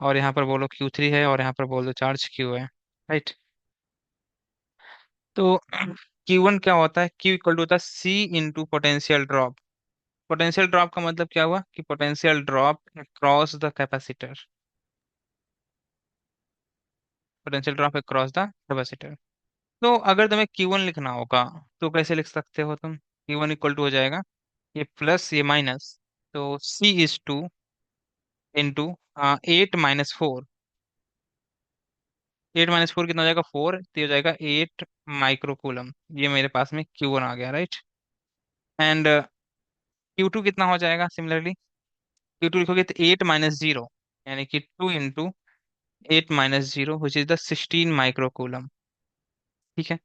और यहाँ पर बोलो Q3 है, और यहाँ पर बोल दो चार्ज Q है। राइट। तो Q1 क्या होता है? Q इक्वल टू होता है C into potential drop. Potential drop का मतलब क्या हुआ कि potential drop cross the capacitor. Potential drop cross the capacitor. तो अगर तुम्हें Q1 लिखना होगा तो कैसे लिख सकते हो तुम? Q1 इक्वल टू हो जाएगा ये प्लस ये माइनस, तो C/2 इंटू 8 - 4। 8 - 4 कितना हो जाएगा? 4, तो ये हो जाएगा 8 माइक्रोकूलम। ये मेरे पास में Q1 आ गया, राइट। एंड Q2 कितना हो जाएगा? सिमिलरली Q2 लिखोगे तो 8 - 0, यानी कि 2 into 8 - 0 which is the 16 microcoulomb. ठीक है।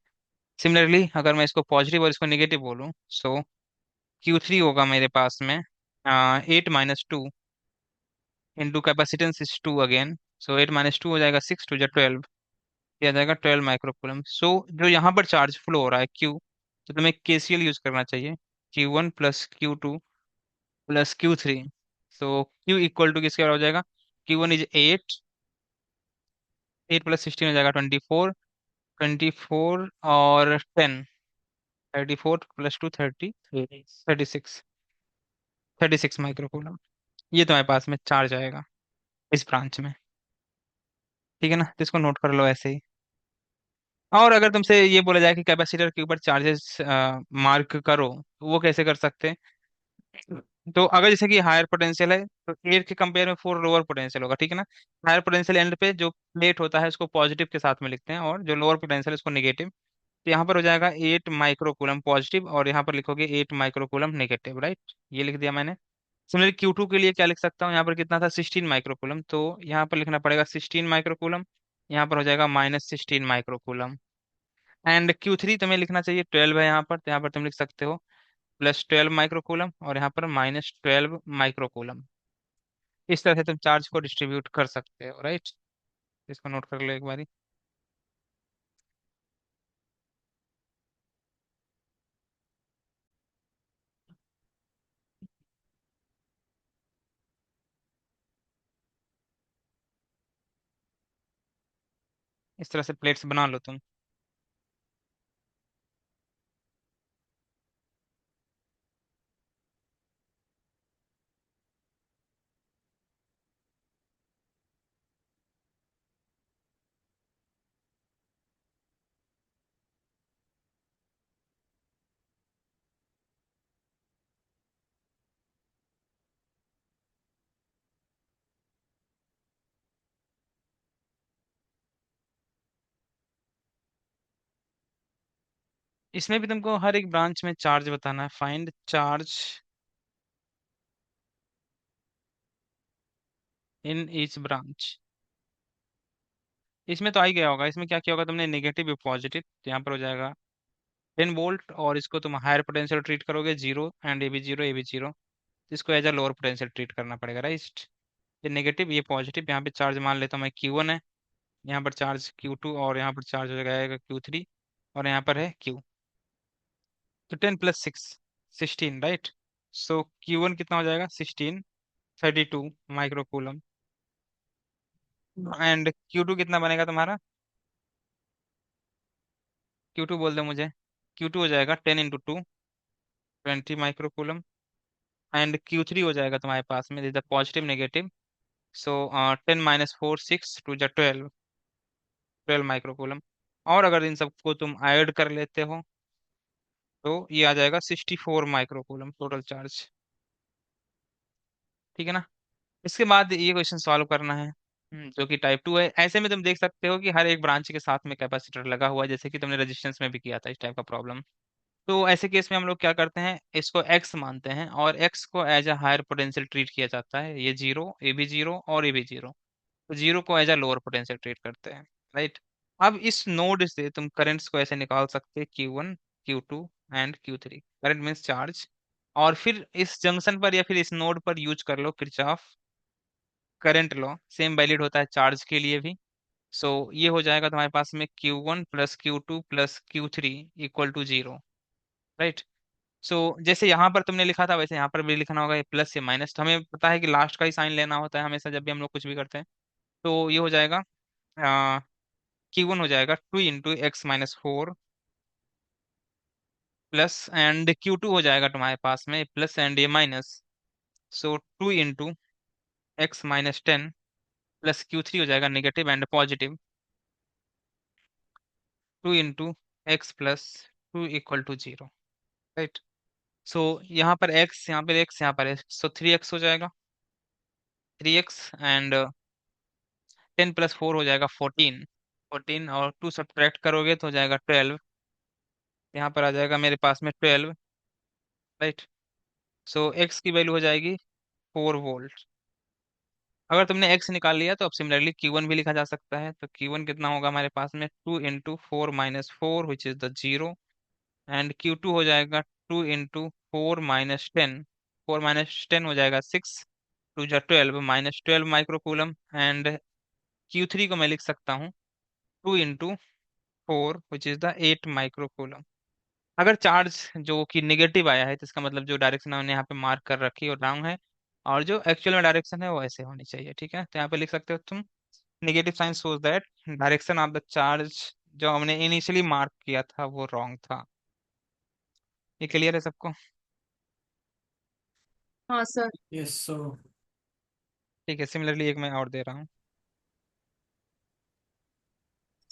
सिमिलरली अगर मैं इसको पॉजिटिव और इसको नेगेटिव बोलूँ, सो Q3 होगा मेरे पास में 8 - 2 इंटू कैपेसिटेंस इज 2 अगेन, सो 8 - 2 हो जाएगा 6 × 2 = 12। ये आ जाएगा 12 माइक्रोकूलम। सो जो यहाँ पर चार्ज फ्लो हो रहा है Q, तो तुम्हें KCL यूज करना चाहिए। Q1 plus Q2 plus Q3। So Q equal to किसके बराबर हो जाएगा? Q1 इज 8, 8 + 16 हो जाएगा 24, 24 और 10, 34 + 2 30, 36, 36 माइक्रोकूलम। ये तुम्हारे पास में चार्ज आएगा इस ब्रांच में। ठीक है ना? तो इसको नोट कर लो ऐसे ही। और अगर तुमसे ये बोला जाए कि कैपेसिटर के ऊपर चार्जेस मार्क करो, तो वो कैसे कर सकते हैं? तो अगर जैसे कि हायर पोटेंशियल है, तो एट के कंपेयर में 4 लोअर पोटेंशियल होगा। ठीक है ना? हायर पोटेंशियल एंड पे जो प्लेट होता है उसको पॉजिटिव के साथ में लिखते हैं, और जो लोअर पोटेंशियल उसको नेगेटिव। तो यहाँ पर हो जाएगा 8 माइक्रोकूलम पॉजिटिव, और यहाँ पर लिखोगे 8 माइक्रोकूलम नेगेटिव, राइट। ये लिख दिया मैंने। सिमिलरली Q2 के लिए क्या लिख सकता हूँ? यहाँ पर कितना था? 16 माइक्रोकूलम, तो यहाँ पर लिखना पड़ेगा 16 माइक्रोकूलम। यहाँ पर हो जाएगा -16 माइक्रोकूलम। एंड Q3 तुम्हें लिखना चाहिए 12 है यहाँ पर, तो यहाँ पर तुम लिख सकते हो +12 माइक्रोकूलम, और यहाँ पर -12 माइक्रोकूलम। इस तरह से तुम चार्ज को डिस्ट्रीब्यूट कर सकते हो, राइट। इसको नोट कर लो एक बारी। इस तरह से प्लेट्स बना लो तुम। इसमें भी तुमको हर एक ब्रांच में चार्ज बताना है। Find charge in each branch. इसमें तो आ ही गया होगा। इसमें क्या किया होगा तुमने? नेगेटिव या पॉजिटिव। तो यहाँ पर हो जाएगा 10 वोल्ट, और इसको तुम हायर पोटेंशियल ट्रीट करोगे 0, एंड ये भी जीरो। इसको as a lower potential treat करना पड़ेगा, राइट। ये नेगेटिव ये पॉजिटिव। यहाँ पे चार्ज मान लेता हूँ मैं Q1 है, यहाँ पर चार्ज Q2, और यहाँ पर चार्ज हो जाएगा Q3, और यहाँ पर है Q। तो 10 + 6 16, राइट। सो Q1 कितना हो जाएगा? 16, 32 माइक्रोकूलम। एंड Q2 कितना बनेगा तुम्हारा? Q2 बोल दो मुझे। Q2 हो जाएगा 10 × 2, 20 माइक्रोकूलम। एंड Q3 हो जाएगा तुम्हारे पास में इधर पॉजिटिव नेगेटिव। सो 10 - 4 6 2 जा 12, 12 माइक्रोकूलम। और अगर इन सबको तुम ऐड कर लेते हो, तो ये आ जाएगा 64 माइक्रोकूलम टोटल चार्ज। ठीक है ना? इसके बाद ये क्वेश्चन सॉल्व करना है, जो कि टाइप 2 है। ऐसे में तुम देख सकते हो कि हर एक ब्रांच के साथ में कैपेसिटर लगा हुआ है, जैसे कि तुमने रेजिस्टेंस में भी किया था इस टाइप का प्रॉब्लम। तो ऐसे केस में हम लोग क्या करते हैं? इसको एक्स मानते हैं, और एक्स को as a higher potential treat किया जाता है। ये जीरो, ए भी जीरो, और ए भी जीरो। तो जीरो को as a lower potential treat करते हैं, राइट। अब इस नोड से तुम करंट्स को ऐसे निकाल सकते हैं Q1, Q2 and Q3। Current means charge. और फिर इस जंक्शन पर या फिर इस नोड पर यूज कर लो Kirchhoff current law. Same valid होता है चार्ज के लिए भी। सो ये हो जाएगा तुम्हारे पास में Q1 + Q2 + Q3 = 0, राइट। सो जैसे यहाँ पर तुमने लिखा था, वैसे यहाँ पर भी लिखना होगा। ये प्लस या माइनस, हमें पता है कि लास्ट का ही साइन लेना होता है हमेशा जब भी हम लोग कुछ भी करते हैं। तो ये हो जाएगा Q1 हो जाएगा 2 × x - 4 प्लस, एंड Q2 हो जाएगा तुम्हारे पास में प्लस एंड ये minus, so 2 × x - 10 plus Q3 हो जाएगा negative and positive, 2 × x + 2 = 0, right. So यहाँ पर x, यहाँ पर x, यहाँ पर x, सो 3x हो जाएगा, 3x एंड 10 + 4 हो जाएगा 14, 14 और 2 सब्ट्रैक्ट करोगे तो हो जाएगा 12, यहाँ पर आ जाएगा मेरे पास में 12, राइट। सो x की वैल्यू हो जाएगी 4 वोल्ट। अगर तुमने x निकाल लिया तो अब सिमिलरली Q1 भी लिखा जा सकता है, तो Q1 कितना होगा हमारे पास में 2 × 4 - 4 which is the 0, and Q2 हो जाएगा 2 × 4 - 10, 4 - 10 हो जाएगा 6, 2 × 12 -12 माइक्रोकूलम, एंड Q3 को मैं लिख सकता हूँ 2 × 4 विच इज द 8 माइक्रोकूलम। अगर चार्ज जो कि नेगेटिव आया है तो इसका मतलब जो डायरेक्शन हमने यहाँ पे मार्क कर रखी है वो रॉन्ग है, और जो एक्चुअल में डायरेक्शन है वो ऐसे होनी चाहिए, ठीक है। तो यहाँ पे लिख सकते हो तुम, negative sign shows that direction of the charge जो हमने इनिशियली मार्क किया था वो रॉन्ग था। ये क्लियर है सबको? हाँ सर। Yes sir. ठीक है, सिमिलरली एक मैं और दे रहा हूँ।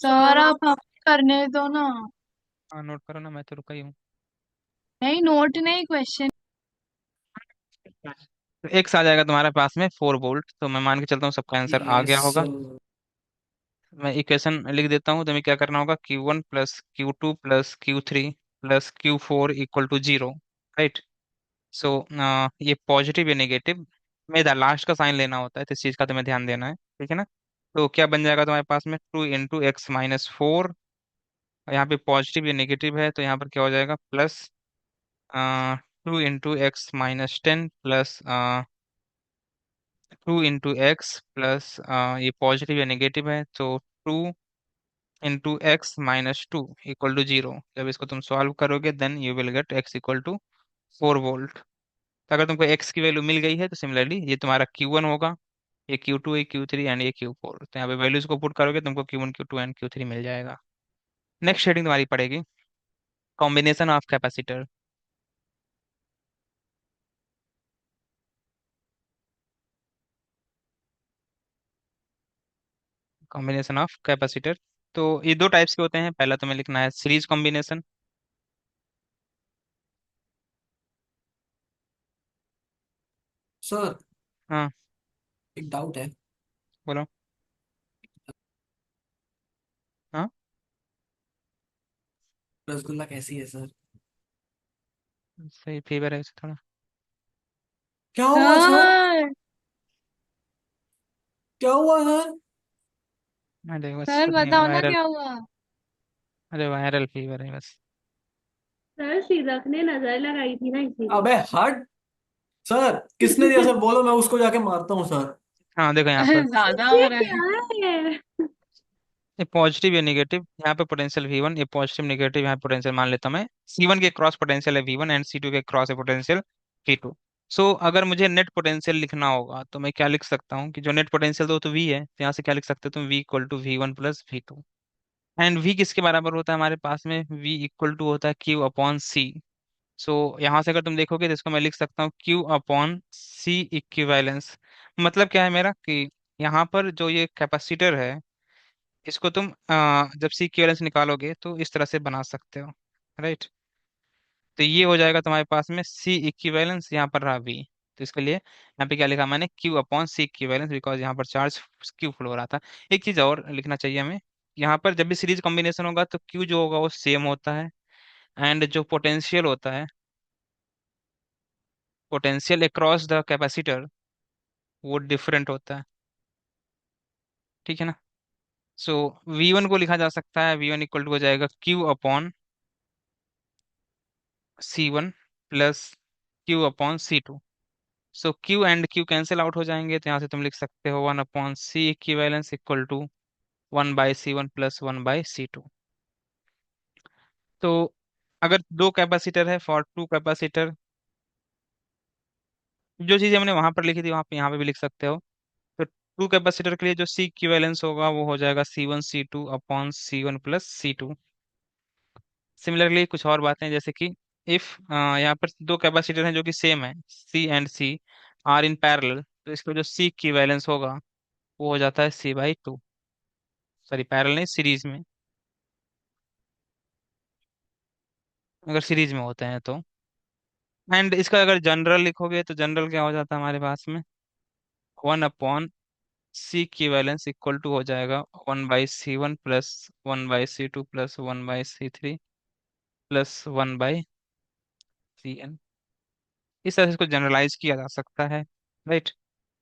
सर आप हमें करने दो ना। हाँ नोट करो ना, मैं तो रुका ही हूँ। नहीं, नोट नहीं, क्वेश्चन। तो एक्स आ जाएगा तुम्हारे पास में 4 वोल्ट, तो मैं मान के चलता हूँ सबका आंसर आ यस गया होगा। सर। मैं इक्वेशन लिख देता हूँ, तुम्हें क्या करना होगा, Q1 + Q2 + Q3 + Q4 = 0, right. सो ये पॉजिटिव या नेगेटिव में लास्ट का साइन लेना होता है, तो इस चीज का तुम्हें ध्यान देना है, ठीक है ना। तो क्या बन जाएगा तुम्हारे पास में 2 × x - 4, यहाँ पे पॉजिटिव या नेगेटिव है तो यहाँ पर क्या हो जाएगा plus 2 × x - 10 plus 2 × x plus ये पॉजिटिव या नेगेटिव है तो 2 × x - 2 = 0। जब इसको तुम सॉल्व करोगे then you will get x = 4 volt. तो अगर तुमको x की वैल्यू मिल गई है तो सिमिलरली ये तुम्हारा Q1 होगा, ये Q2 है, Q3 एंड ये Q4, तो यहाँ पे वैल्यूज को पुट करोगे तुमको Q1 Q2 एंड Q3 मिल जाएगा। नेक्स्ट हेडिंग तुम्हारी पड़ेगी combination of capacitor. Combination of capacitor, तो ये दो टाइप्स के होते हैं, पहला तुम्हें लिखना है सीरीज कॉम्बिनेशन। सर हाँ एक डाउट है। बोलो। हाँ रसगुल्ला कैसी है सर? सही फेवर है इसे थोड़ा। क्या हुआ सर? सर। क्या हुआ सर? अरे बस सर कुछ नहीं, बताओ ना वायरल, क्या हुआ। अरे वायरल फीवर है बस। सर सीरत ने नजर लगाई थी ना इसीलिए। अबे हट। सर किसने दिया सर? बोलो, मैं उसको जाके मारता हूँ सर। हाँ देखो यहाँ पर ज्यादा हो ये रहा क्या है। है? ये पॉजिटिव या नेगेटिव, यहाँ पे पोटेंशियल V1, ये पॉजिटिव नेगेटिव, यहाँ पोटेंशियल मान लेता हूँ मैं C1 के क्रॉस पोटेंशियल है V1 एंड C2 के क्रॉस है पोटेंशियल V2। सो अगर मुझे नेट पोटेंशियल लिखना होगा तो मैं क्या लिख सकता हूँ कि जो नेट पोटेंशियल तो V है, तो यहाँ से क्या लिख सकते हो तुम V = V1 + V2, and V किसके बराबर होता है हमारे पास में, V = होता है Q/C। सो यहाँ से अगर तुम देखोगे तो इसको मैं लिख सकता हूँ Q/C इक्विवेलेंस। मतलब क्या है मेरा कि यहाँ पर जो ये कैपेसिटर है इसको तुम जब सी इक्विवेलेंस निकालोगे तो इस तरह से बना सकते हो, राइट। तो ये हो जाएगा तुम्हारे पास में सी इक्विवेलेंस, यहाँ पर रहा वी, तो इसके लिए यहाँ पे क्या लिखा मैंने Q/C इक्विवेलेंस, बिकॉज यहाँ पर चार्ज क्यू फ्लो हो रहा था। एक चीज और लिखना चाहिए हमें, यहाँ पर जब भी सीरीज कॉम्बिनेशन होगा तो Q जो होगा वो सेम होता है, एंड जो पोटेंशियल होता है, पोटेंशियल अक्रॉस द कैपेसिटर, वो डिफरेंट होता है, ठीक है ना। सो V1 को लिखा जा सकता है, V1 = हो जाएगा Q/C1 plus Q/C2। So Q and Q cancel out हो जाएंगे, तो यहाँ से तुम लिख सकते हो 1/C इक्विवेलेंस = 1/C1 + 1/C2। तो अगर दो कैपेसिटर है फॉर टू कैपेसिटर, जो चीज़ हमने वहां पर लिखी थी वहां पे यहाँ पे भी लिख सकते हो। तो टू कैपेसिटर के लिए जो सी इक्विवेलेंस होगा वो हो जाएगा C1 C2 upon C1 + C2। Similarly कुछ और बातें जैसे कि इफ यहाँ पर दो कैपेसिटर हैं जो कि सेम है, C and C are in parallel, तो इसका जो सी इक्विवेलेंस होगा वो हो जाता है C/2। सॉरी, पैरेलल नहीं, सीरीज में। अगर सीरीज में होते हैं तो, एंड इसका अगर जनरल लिखोगे तो जनरल क्या हो जाता है हमारे पास में, 1/C इक्विवेलेंस इक्वल टू हो जाएगा 1/C1 + 1/C2 + 1/C3 +1/Cn। इस तरह से इसको जनरलाइज किया जा सकता है, राइट।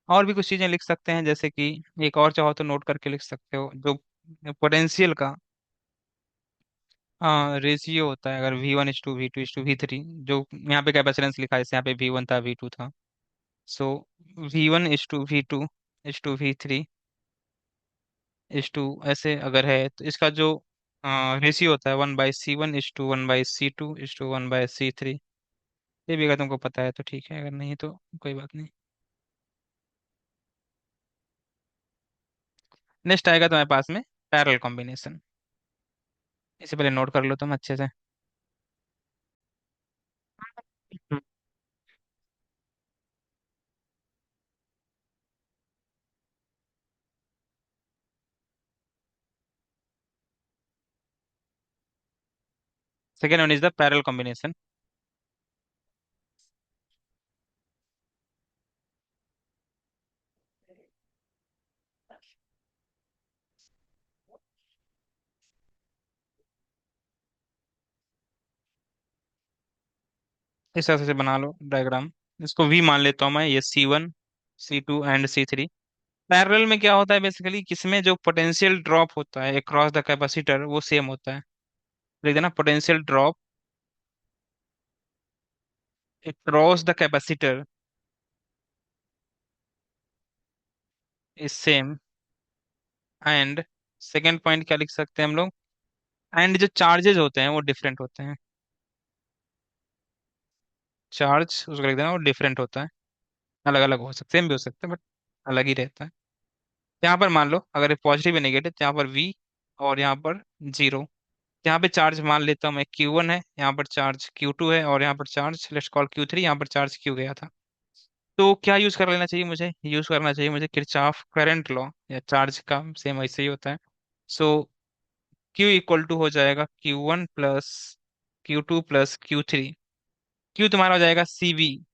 और भी कुछ चीजें लिख सकते हैं, जैसे कि एक और चाहो तो नोट करके लिख सकते हो, जो पोटेंशियल का रेशियो होता है, अगर V1:V2:V3, जो यहाँ पे कैपेसिटेंस लिखा है, जैसे यहाँ पे V1 था, V2 था, सो V1:V2:V3:टू ऐसे अगर है, तो इसका जो रेशियो होता है 1/C1:1/C2:1/C3। ये भी अगर तुमको पता है तो ठीक है, अगर नहीं तो कोई बात नहीं। नेक्स्ट आएगा तुम्हारे पास में पैरेलल कॉम्बिनेशन। इसे पहले नोट कर लो तुम अच्छे से। Second one is the parallel combination. इस तरह से बना लो डायग्राम। इसको वी मान लेता हूँ मैं, ये C1 C2 and C3। Parallel में क्या होता है बेसिकली, किसमें जो पोटेंशियल ड्रॉप होता है अक्रॉस द कैपेसिटर वो सेम होता है। लिख देना, potential drop across the capacitor is same. And second point क्या लिख सकते हैं हम लोग, एंड जो चार्जेस होते हैं वो डिफरेंट होते हैं। चार्ज उसको लिख देना, वो डिफरेंट होता है, अलग अलग हो सकते हैं, सेम भी हो सकते हैं बट अलग ही रहता है। यहाँ पर मान लो अगर पॉजिटिव या नेगेटिव, तो यहाँ पर V और यहाँ पर 0। यहाँ पे चार्ज मान लेता हूँ मैं Q1 है, यहाँ पर चार्ज Q2 है, और यहाँ पर चार्ज लेट्स कॉल Q3, यहाँ पर चार्ज Q गया था। तो क्या यूज कर लेना चाहिए मुझे, यूज करना चाहिए मुझे किरचॉफ करंट लॉ, या चार्ज का सेम ऐसे ही होता है। सो Q इक्वल टू हो जाएगा Q1 + Q2 + Q3। Q तुम्हारा हो जाएगा CV,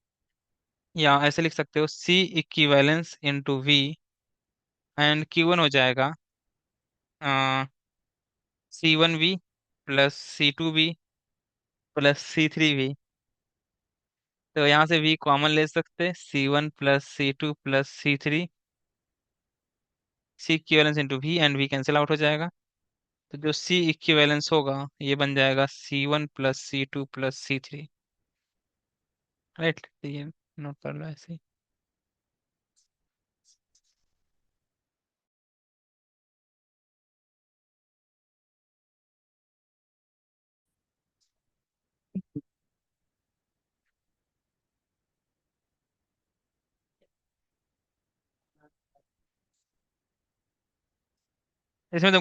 या ऐसे लिख सकते हो C equivalence into V। And Q1 हो जाएगा C1V + C2V + C3V। तो यहाँ से V कॉमन ले सकते हैं, C1 + C2 + C3, C equivalence into V, and V cancel out हो जाएगा। तो जो C इक्विवेलेंस होगा ये बन जाएगा C1 + C2 + C3, राइट। तो ये नोट कर लो ऐसे ही। इसमें तो